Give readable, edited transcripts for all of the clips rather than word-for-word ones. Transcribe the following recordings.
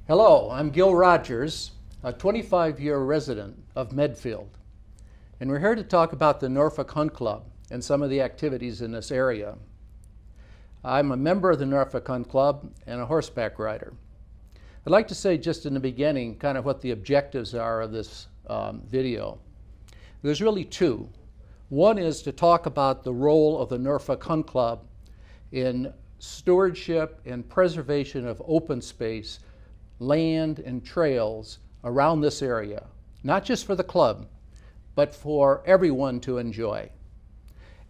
Hello, I'm Gil Rogers, a 25-year resident of Medfield, and we're here to talk about the Norfolk Hunt Club and some of the activities in this area. I'm a member of the Norfolk Hunt Club and a horseback rider. I'd like to say just in the beginning kind of what the objectives are of this video. There's really two. One is to talk about the role of the Norfolk Hunt Club in stewardship and preservation of open space, land and trails around this area, not just for the club, but for everyone to enjoy.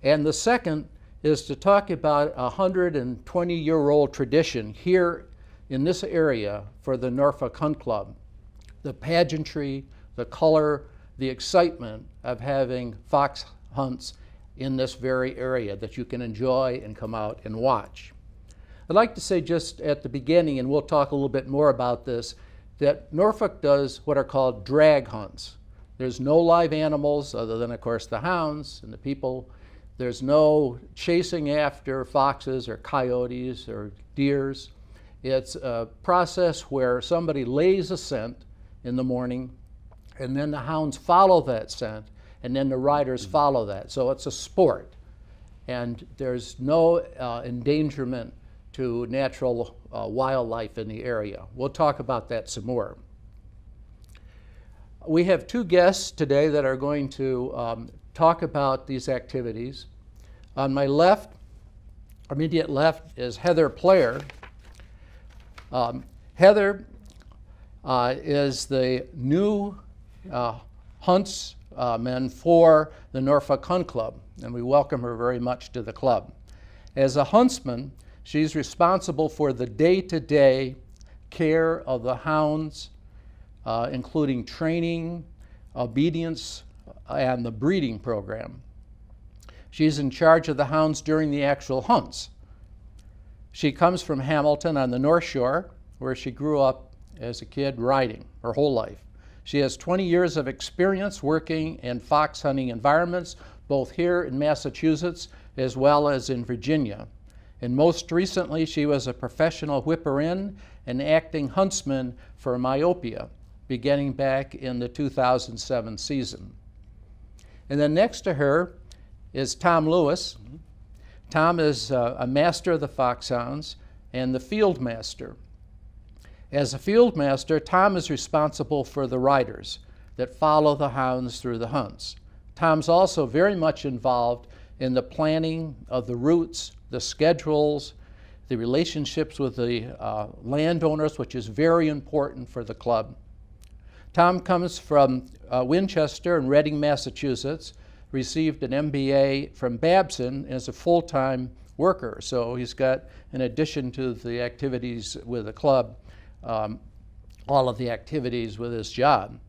And the second is to talk about a 120-year-old tradition here in this area for the Norfolk Hunt Club. The pageantry, the color, the excitement of having fox hunts in this very area that you can enjoy and come out and watch. I'd like to say just at the beginning, and we'll talk a little bit more about this, that Norfolk does what are called drag hunts. There's no live animals other than, of course, the hounds and the people. There's no chasing after foxes or coyotes or deers. It's a process where somebody lays a scent in the morning, and then the hounds follow that scent, and then the riders follow that. So it's a sport, and there's no endangerment to natural wildlife in the area. We'll talk about that some more. We have two guests today that are going to talk about these activities. On my left, immediate left, is Heather Player. Heather is the new huntsman for the Norfolk Hunt Club, and we welcome her very much to the club. As a huntsman, she's responsible for the day-to-day care of the hounds, including training, obedience, and the breeding program. She's in charge of the hounds during the actual hunts. She comes from Hamilton on the North Shore, where she grew up as a kid riding her whole life. She has 20 years of experience working in fox hunting environments, both here in Massachusetts as well as in Virginia. And most recently, she was a professional whipper-in and acting huntsman for Myopia, beginning back in the 2007 season. And then next to her is Tom Lewis. Tom is a master of the foxhounds and the field master. As a field master, Tom is responsible for the riders that follow the hounds through the hunts. Tom's also very much involved in the planning of the routes, the schedules, the relationships with the landowners, which is very important for the club. Tom comes from Winchester and Reading, Massachusetts, received an MBA from Babson and is a full-time worker. So he's got, in addition to the activities with the club, all of the activities with his job.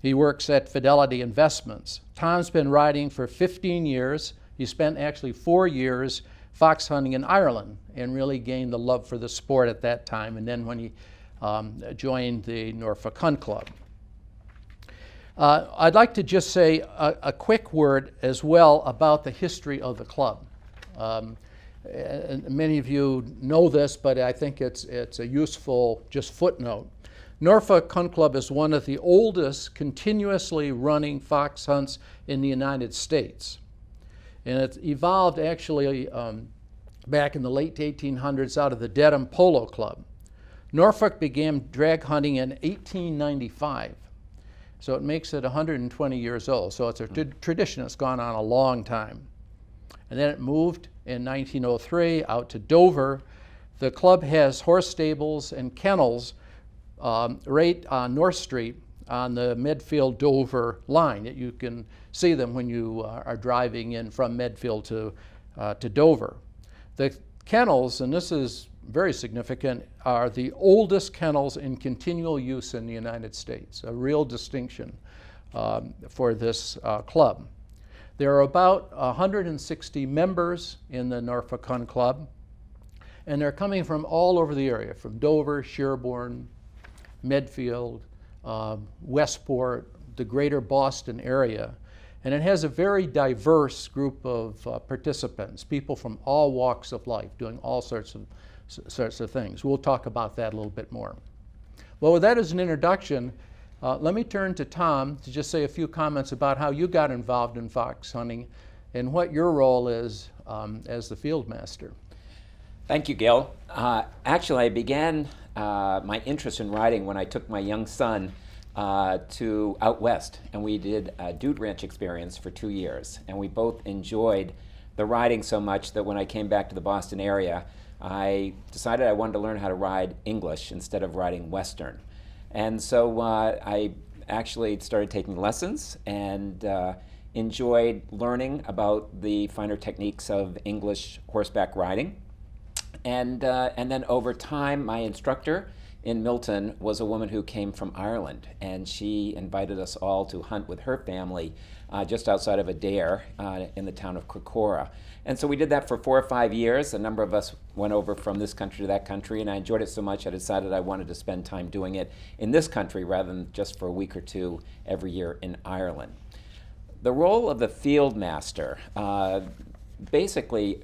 He works at Fidelity Investments. Tom's been riding for 15 years. He spent actually 4 years fox hunting in Ireland and really gained the love for the sport at that time, and then when he joined the Norfolk Hunt Club. I'd like to just say a quick word as well about the history of the club. And many of you know this, but I think it's a useful just footnote. Norfolk Hunt Club is one of the oldest continuously running fox hunts in the United States. And it evolved actually back in the late 1800s out of the Dedham Polo Club. Norfolk began drag hunting in 1895. So it makes it 120 years old. So it's a tradition that's gone on a long time. And then it moved in 1903 out to Dover. The club has horse stables and kennels right on North Street on the Medfield Dover line. You can see them when you are driving in from Medfield to Dover. The kennels, and this is very significant, are the oldest kennels in continual use in the United States, a real distinction for this club. There are about 160 members in the Norfolk Hunt Club, and they're coming from all over the area, from Dover, Sherborne, Medfield, Westport, the greater Boston area. And it has a very diverse group of participants, people from all walks of life, doing all sorts of things. We'll talk about that a little bit more. Well, with that as an introduction, let me turn to Tom to just say a few comments about how you got involved in fox hunting and what your role is as the field master. Thank you, Gil. Actually, I began my interest in riding when I took my young son to out west, and we did a dude ranch experience for 2 years, and we both enjoyed the riding so much that when I came back to the Boston area, I decided I wanted to learn how to ride English instead of riding Western. And so I actually started taking lessons and enjoyed learning about the finer techniques of English horseback riding. And then over time, my instructor in Milton was a woman who came from Ireland, and she invited us all to hunt with her family just outside of Adair in the town of Crocora. And so we did that for 4 or 5 years. A number of us went over from this country to that country, and I enjoyed it so much I decided I wanted to spend time doing it in this country rather than just for a week or two every year in Ireland. The role of the field master basically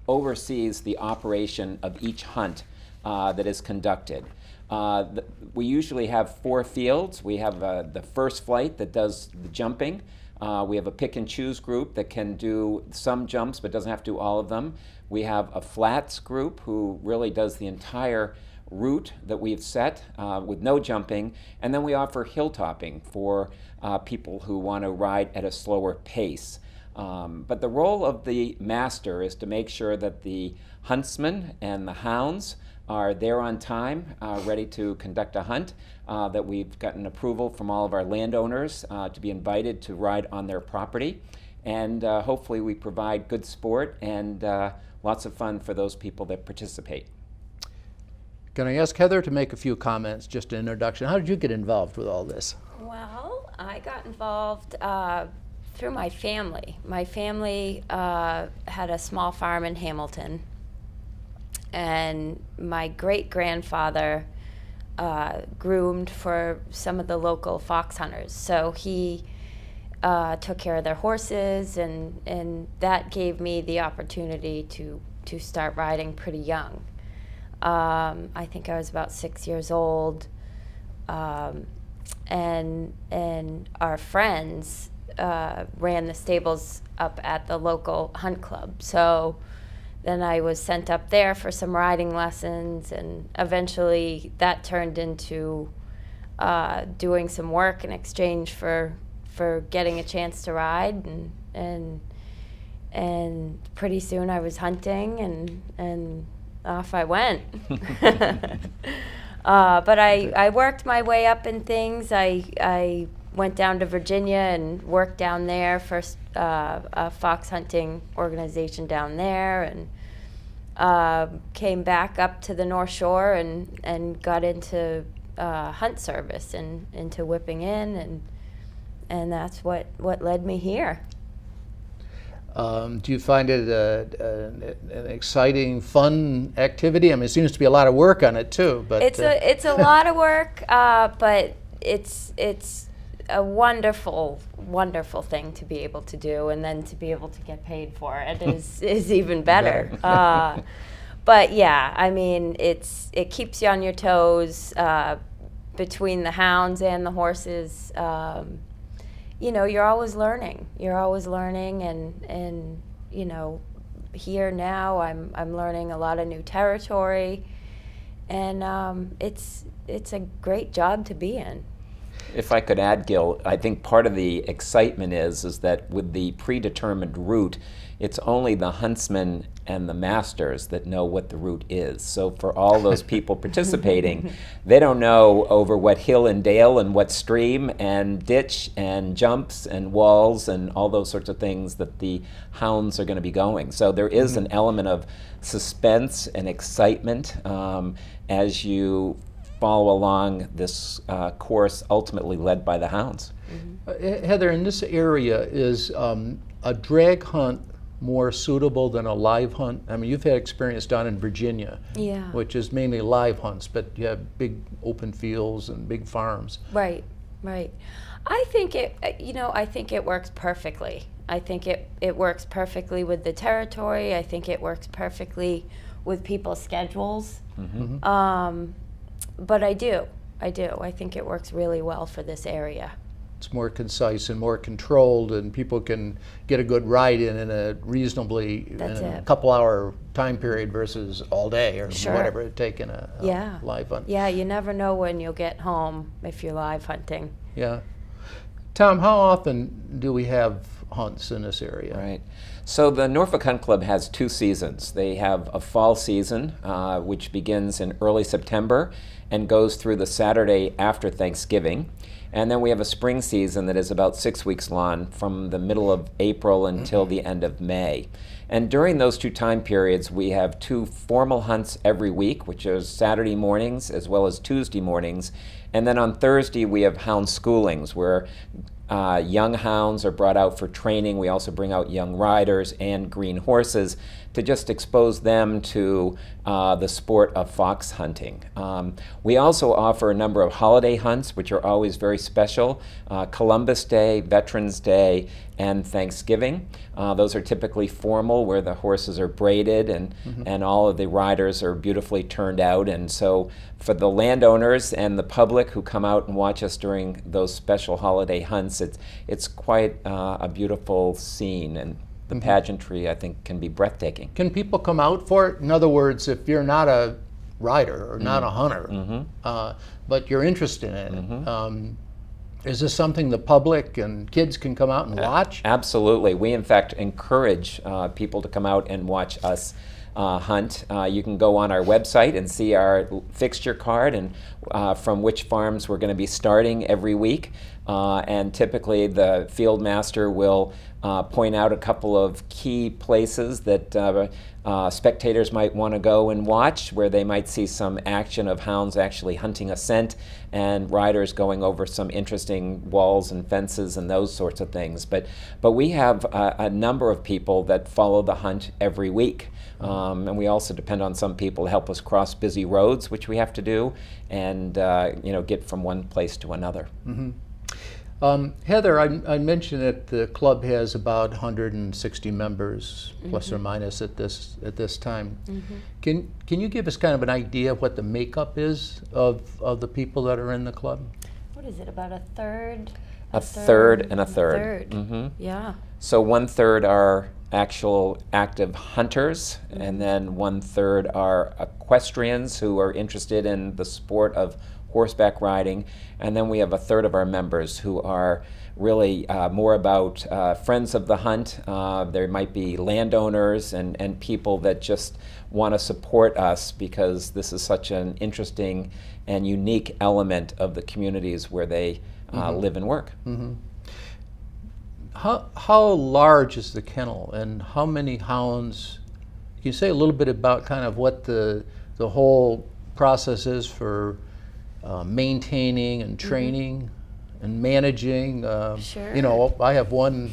oversees the operation of each hunt that is conducted. We usually have 4 fields. We have the first flight that does the jumping. We have a pick and choose group that can do some jumps but doesn't have to do all of them. We have a flats group who really does the entire route that we've set with no jumping. And then we offer hilltopping for people who want to ride at a slower pace. But the role of the master is to make sure that the huntsmen and the hounds are there on time, ready to conduct a hunt, that we've gotten approval from all of our landowners to be invited to ride on their property. And hopefully we provide good sport and lots of fun for those people that participate. Can I ask Heather to make a few comments, just an introduction? How did you get involved with all this? Well, I got involved through my family. My family had a small farm in Hamilton, and my great-grandfather groomed for some of the local fox hunters. So he took care of their horses, and that gave me the opportunity to start riding pretty young. I think I was about 6 years old, and our friends ran the stables up at the local hunt club. So then I was sent up there for some riding lessons, and eventually that turned into doing some work in exchange for getting a chance to ride, and pretty soon I was hunting, and off I went. But I worked my way up in things. I went down to Virginia and worked down there for a fox hunting organization down there, and came back up to the North Shore and got into hunt service and into whipping in, and that's what led me here. Do you find it an exciting, fun activity? I mean, it seems to be a lot of work on it too. But it's a lot of work, but it's a wonderful thing to be able to do, and then to be able to get paid for it is even better. But yeah, I mean, it keeps you on your toes between the hounds and the horses. You know, you're always learning. You're always learning, and you know, here now I'm learning a lot of new territory, and it's a great job to be in. If I could add, Gil, I think part of the excitement is that with the predetermined route, it's only the huntsmen and the masters that know what the route is. So for all those people participating, they don't know over what hill and dale and what stream and ditch and jumps and walls and all those sorts of things that the hounds are going to be going. So there is an element of suspense and excitement as you follow along this course ultimately led by the hounds. Heather, in this area, is a drag hunt more suitable than a live hunt? I mean, you've had experience down in Virginia, yeah, which is mainly live hunts, but you have big open fields and big farms. Right, right. I think it works perfectly. I think it works perfectly with the territory. I think it works perfectly with people's schedules. But I do. I think it works really well for this area. It's more concise and more controlled, and people can get a good ride in a reasonably a couple-hour time period versus all day or whatever it take in a live hunt. Yeah, you never know when you'll get home if you're live hunting. Yeah. Tom, how often do we have hunts in this area? Right. So the Norfolk Hunt Club has 2 seasons. They have a fall season, which begins in early September and goes through the Saturday after Thanksgiving. And then we have a spring season that is about 6 weeks long, from the middle of April until the end of May. And during those 2 time periods, we have 2 formal hunts every week, which are Saturday mornings as well as Tuesday mornings. And then on Thursday, we have hound schoolings, where young hounds are brought out for training. We also bring out young riders and green horses to just expose them to the sport of fox hunting. We also offer a number of holiday hunts, which are always very special. Columbus Day, Veterans Day, and Thanksgiving. Those are typically formal, where the horses are braided and all of the riders are beautifully turned out. And so for the landowners and the public who come out and watch us during those special holiday hunts, it's quite a beautiful scene, and the pageantry, I think, can be breathtaking. Can people come out for it? In other words, if you're not a rider or not a hunter, but you're interested in it, is this something the public and kids can come out and watch? Absolutely. We, in fact, encourage people to come out and watch us hunt. You can go on our website and see our fixture card and from which farms we're going to be starting every week. And typically the field master will point out a couple of key places that spectators might want to go and watch, where they might see some action of hounds actually hunting a scent and riders going over some interesting walls and fences and those sorts of things. But we have a number of people that follow the hunt every week. And we also depend on some people to help us cross busy roads, which we have to do, and get from one place to another. Heather, I mentioned that the club has about 160 members, plus or minus at this time. Can you give us kind of an idea of what the makeup is of the people that are in the club? What is it, about a third? A third and a third. Yeah. So 1/3 are actual active hunters, and then 1/3 are equestrians who are interested in the sport of horseback riding, and then we have 1/3 of our members who are really more about friends of the hunt. There might be landowners and people that just want to support us because this is such an interesting and unique element of the communities where they live and work. How large is the kennel, and how many hounds? Can you say a little bit about kind of what the whole process is for maintaining and training and managing. Sure. You know, I have one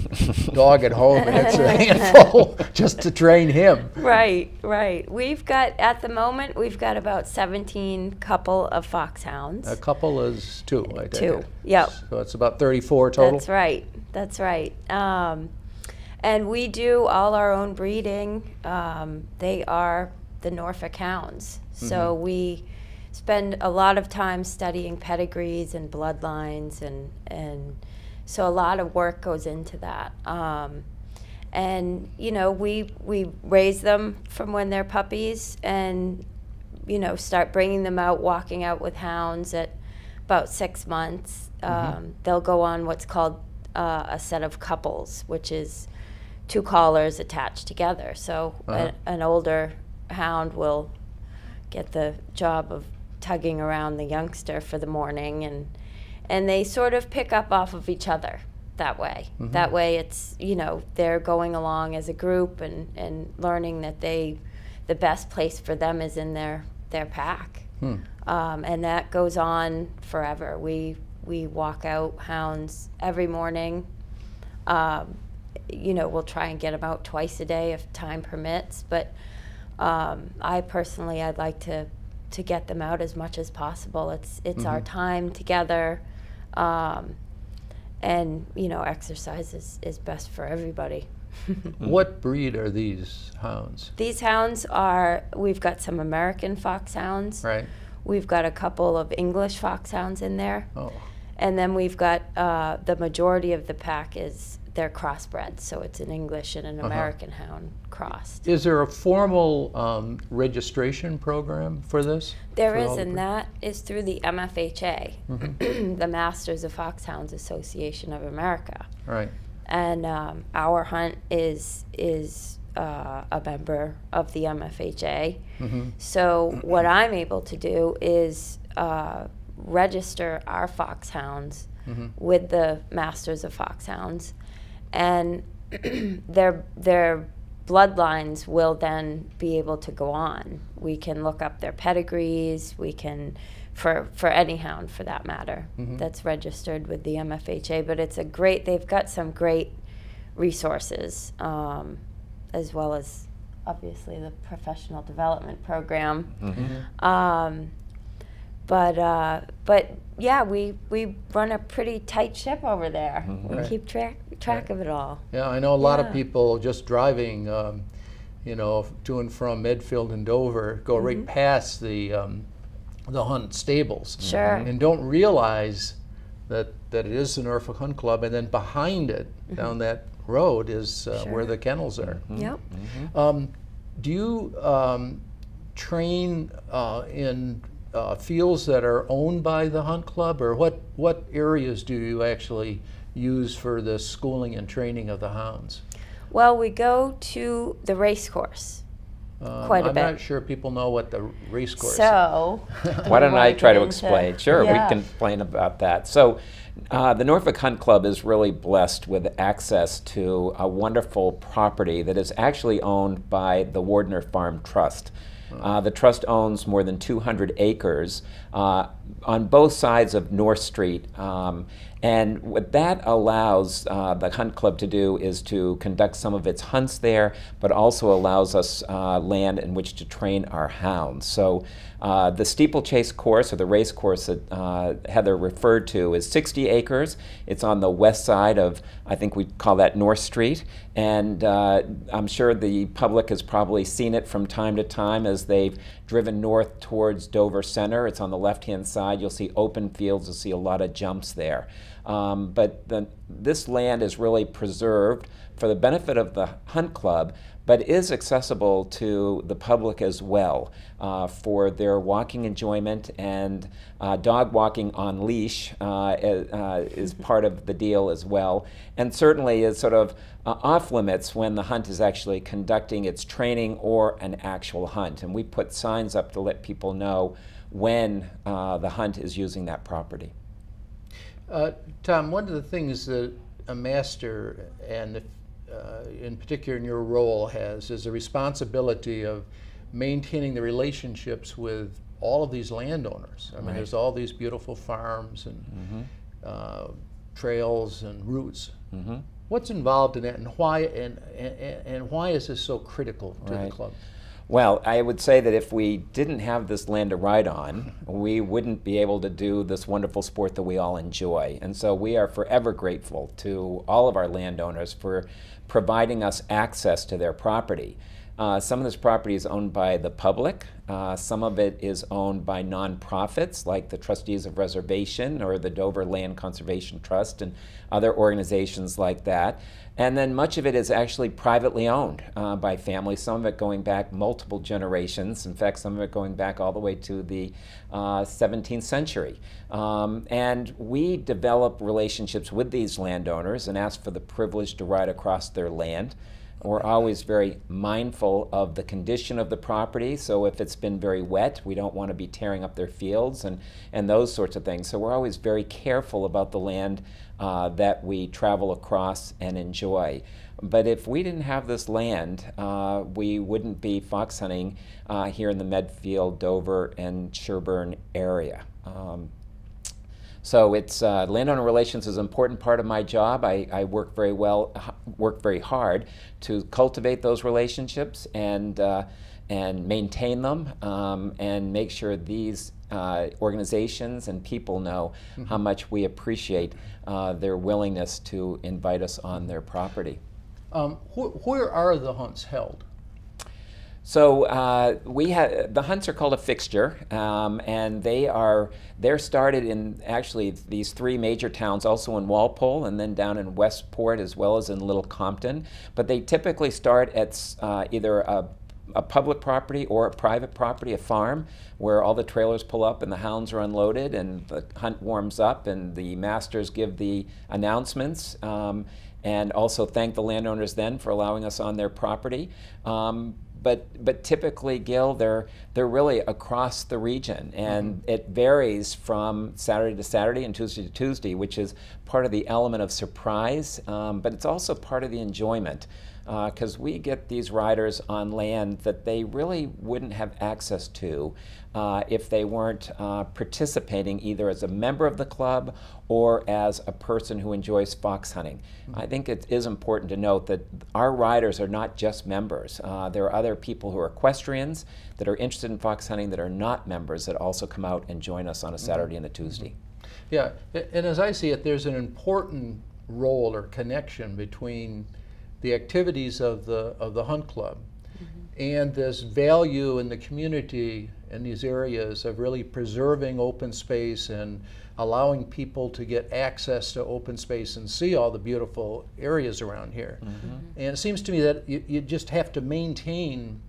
dog at home, and it's a handful just to train him. Right, right. We've got, at the moment, we've got about 17 couple of foxhounds. A couple is two, I take Two, it. yep. So it's about 34 total? That's right, that's right. And we do all our own breeding. They are the Norfolk hounds. So we spend a lot of time studying pedigrees and bloodlines, and so a lot of work goes into that. And you know, we raise them from when they're puppies, and you know, start bringing them out, walking out with hounds at about 6 months. They'll go on what's called a set of couples, which is 2 collars attached together. So an older hound will get the job of tugging around the youngster for the morning, and they sort of pick up off of each other that way. That way it's, you know, they're going along as a group and learning that the best place for them is in their pack. And that goes on forever. We walk out hounds every morning. You know, we'll try and get them out twice a day if time permits, but I personally, I'd like to get them out as much as possible. It's our time together, and you know, exercise is best for everybody. What breed are these hounds? These hounds we've got some American foxhounds. Right. We've got a couple of English foxhounds in there. Oh. And then we've got the majority of the pack they're crossbred, so it's an English and an American hound crossed. Is there a formal registration program for this? There is, and that is through the MFHA, the Masters of Foxhounds Association of America. Right. And our hunt is a member of the MFHA. So what I'm able to do is register our foxhounds with the Masters of Foxhounds, and their bloodlines will then be able to go on. We can look up their pedigrees. We can, for any hound for that matter, that's registered with the MFHA. But it's they've got some great resources, as well as obviously the professional development program. But yeah, we run a pretty tight ship over there. We keep track of it all. Yeah, I know a lot of people just driving, you know, to and from Medfield and Dover go right past the hunt stables. Sure. And don't realize that it is the Norfolk Hunt Club, and then behind it, down that road, is where the kennels are. Yep. Do you train in fields that are owned by the hunt club, or what areas do you actually use for the schooling and training of the hounds? Well, we go to the race course quite a bit. I'm not sure people know what the race course is. So, why don't I try to explain? Sure, we can explain about that. So, the Norfolk Hunt Club is really blessed with access to a wonderful property that is actually owned by the Wardner Farm Trust. The trust owns more than 200 acres on both sides of North Street. And what that allows the Hunt Club to do is to conduct some of its hunts there, but also allows us land in which to train our hounds. So the steeplechase course, or the race course that Heather referred to, is 60 acres. It's on the west side of, I think we call that North Street. And I'm sure the public has probably seen it from time to time as they've driven north towards Dover Center. It's on the left-hand side. You'll see open fields. You'll see a lot of jumps there. But this land is really preserved for the benefit of the Hunt Club, but is accessible to the public as well for their walking enjoyment, and dog walking on leash is part of the deal as well, and certainly is sort of off limits when the hunt is actually conducting its training or an actual hunt. And we put signs up to let people know when the hunt is using that property. Tom, one of the things that a master, and in particular in your role, has is a responsibility of maintaining the relationships with all of these landowners. I mean, Right. there's all these beautiful farms and trails and routes. What's involved in that, and why is this so critical to the Right. club? Well, I would say that if we didn't have this land to ride on, we wouldn't be able to do this wonderful sport that we all enjoy. And so we are forever grateful to all of our landowners for providing us access to their property. Some of this property is owned by the public. Some of it is owned by nonprofits like the Trustees of Reservation or the Dover Land Conservation Trust and other organizations like that. And then much of it is actually privately owned by families, some of it going back multiple generations. In fact, some of it going back all the way to the 17th century. And we develop relationships with these landowners and ask for the privilege to ride across their land. We're always very mindful of the condition of the property. So if it's been very wet, we don't want to be tearing up their fields and those sorts of things. So we're always very careful about the land that we travel across and enjoy. But if we didn't have this land, we wouldn't be fox hunting here in the Medfield, Dover, and Sherburne area. So it's landowner relations is an important part of my job. I work very hard to cultivate those relationships and maintain them and make sure these organizations and people know how much we appreciate their willingness to invite us on their property. Where are the hunts held? So the hunts are called a fixture, and they're started in actually these three major towns, also in Walpole, and then down in Westport as well as in Little Compton. But they typically start at either a public property or a private property, a farm, where all the trailers pull up and the hounds are unloaded and the hunt warms up and the masters give the announcements. And also thank the landowners then for allowing us on their property. But typically, Gil, they're really across the region, and it varies from Saturday to Saturday and Tuesday to Tuesday, which is part of the element of surprise, but it's also part of the enjoyment, because we get these riders on land that they really wouldn't have access to if they weren't participating either as a member of the club or as a person who enjoys fox hunting. I think it is important to note that our riders are not just members. There are other people who are equestrians that are interested in fox hunting that are not members that also come out and join us on a Saturday and a Tuesday. Yeah, and as I see it, there's an important role or connection between the activities of the hunt club and this value in the community in these areas of really preserving open space and allowing people to get access to open space and see all the beautiful areas around here. And it seems to me that you just have to maintain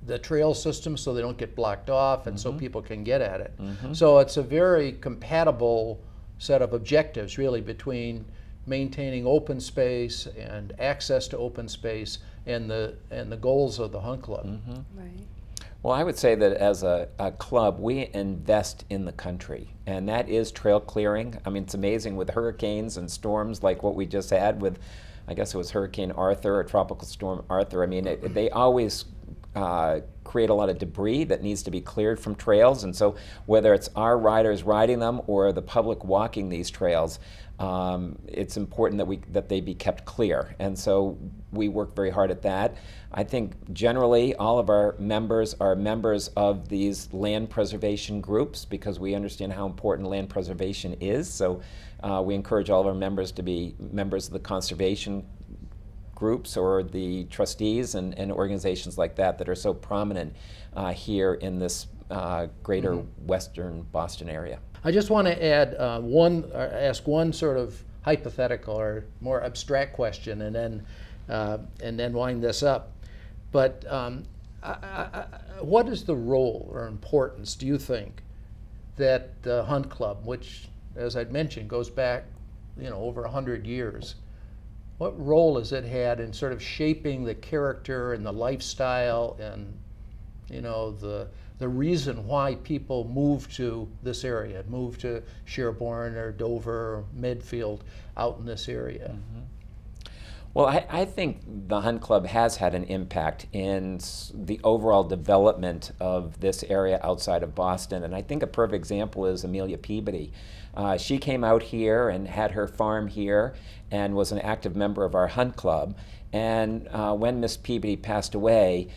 the trail system so they don't get blocked off and so people can get at it. So it's a very compatible set of objectives really between maintaining open space and access to open space and the goals of the hunt club. Right. Well, I would say that as a club, we invest in the country, and that is trail clearing. I mean, it's amazing with hurricanes and storms like what we just had with, I guess it was Hurricane Arthur or Tropical Storm Arthur. I mean, they always create a lot of debris that needs to be cleared from trails, and so whether it's our riders riding them or the public walking these trails, it's important that they be kept clear, and so we work very hard at that. I think generally all of our members are members of these land preservation groups because we understand how important land preservation is, so we encourage all of our members to be members of the conservation groups or the trustees and organizations like that are so prominent here in this greater western Boston area. I just want to add ask one sort of hypothetical or more abstract question, and then wind this up. But what is the role or importance, do you think, that the Hunt Club, which, as I'd mentioned, goes back, over 100 years, what role has it had in sort of shaping the character and the lifestyle and, the reason why people move to this area, move to Sherburne or Dover or Medfield out in this area? Well, I think the Hunt Club has had an impact in the overall development of this area outside of Boston. And I think a perfect example is Amelia Peabody. She came out here and had her farm here and was an active member of our Hunt Club. And when Miss Peabody passed away,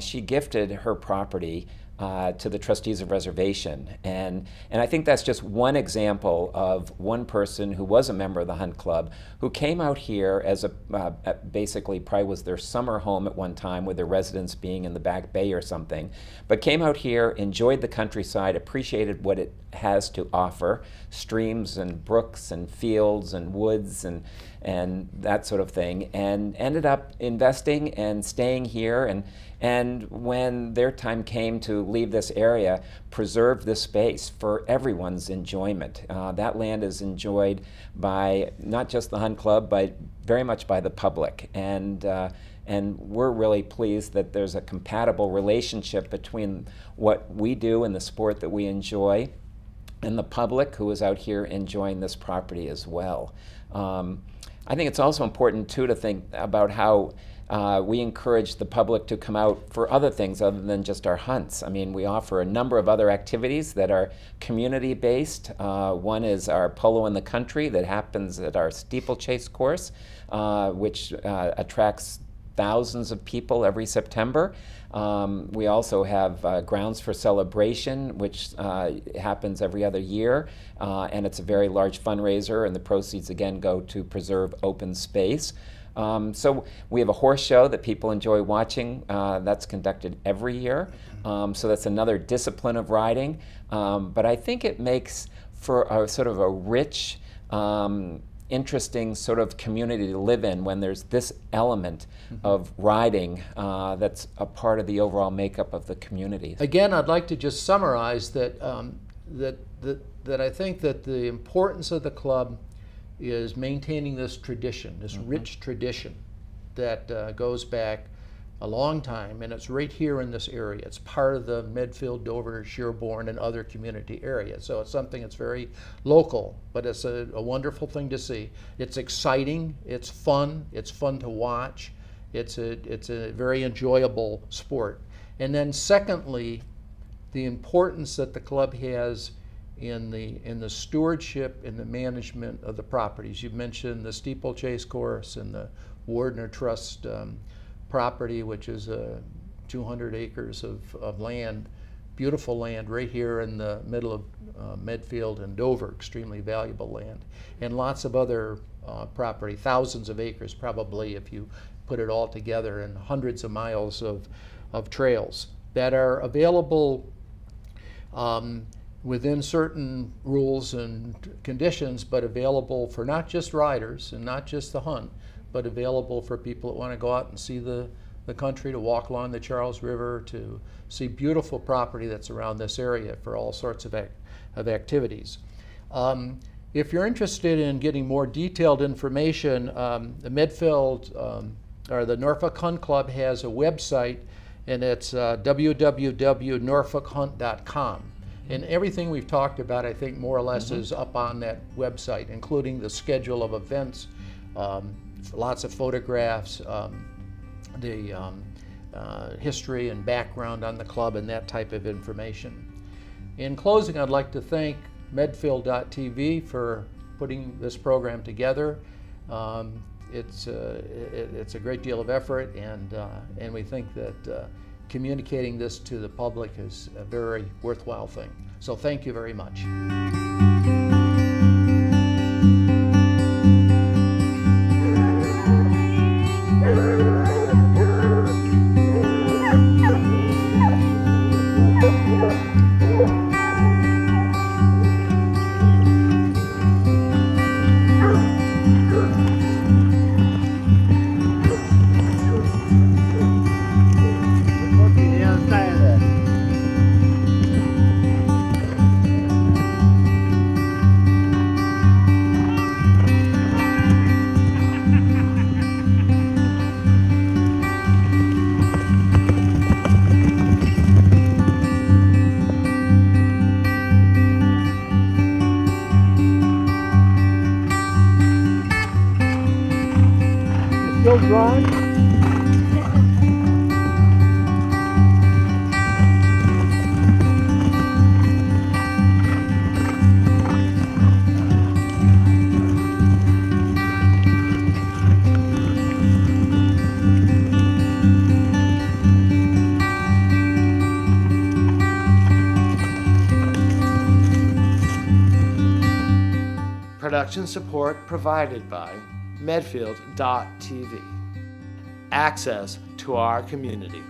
she gifted her property to the trustees of reservation. And I think that's just one example of one person who was a member of the Hunt Club who came out here as basically probably was their summer home at one time, with their residence being in the Back Bay or something, but came out here, enjoyed the countryside, appreciated what it has to offer, streams and brooks and fields and woods and that sort of thing, and ended up investing and staying here, and when their time came to leave this area, preserve this space for everyone's enjoyment. That land is enjoyed by not just the Hunt Club, but very much by the public. And we're really pleased that there's a compatible relationship between what we do and the sport that we enjoy and the public who is out here enjoying this property as well. I think it's also important, too, to think about how we encourage the public to come out for other things other than just our hunts. I mean, we offer a number of other activities that are community-based. One is our Polo in the Country that happens at our steeplechase course, which attracts thousands of people every September. We also have Grounds for Celebration, which happens every other year, and it's a very large fundraiser, and the proceeds again go to preserve open space. So we have a horse show that people enjoy watching. That's conducted every year. So that's another discipline of riding. But I think it makes for a sort of a rich, interesting sort of community to live in when there's this element of riding that's a part of the overall makeup of the community. Again, I'd like to just summarize that, that I think that the importance of the club is maintaining this tradition, this rich tradition that goes back a long time, and it's right here in this area. It's part of the Medfield, Dover, Sherborne, and other community areas. So it's something that's very local, but it's a wonderful thing to see. It's exciting, it's fun to watch, it's a very enjoyable sport. And then secondly, the importance that the club has in the stewardship and the management of the properties. You've mentioned the steeplechase course and the Wardner Trust property, which is 200 acres of land, beautiful land right here in the middle of Medfield and Dover, extremely valuable land, and lots of other property, thousands of acres probably if you put it all together, and hundreds of miles of trails that are available within certain rules and conditions, but available for not just riders and not just the hunt, but available for people that want to go out and see the country, to walk along the Charles River, to see beautiful property that's around this area for all sorts of activities. If you're interested in getting more detailed information, the Medfield or the Norfolk Hunt Club has a website, and it's www.norfolkhunt.com. And everything we've talked about, I think, more or less is up on that website, including the schedule of events, lots of photographs, the history and background on the club, and that type of information. In closing, I'd like to thank Medfield.tv for putting this program together. It's a great deal of effort, and we think that communicating this to the public is a very worthwhile thing. So thank you very much. 4-wheel drive? Production support provided by Medfield.tv. Access to our community.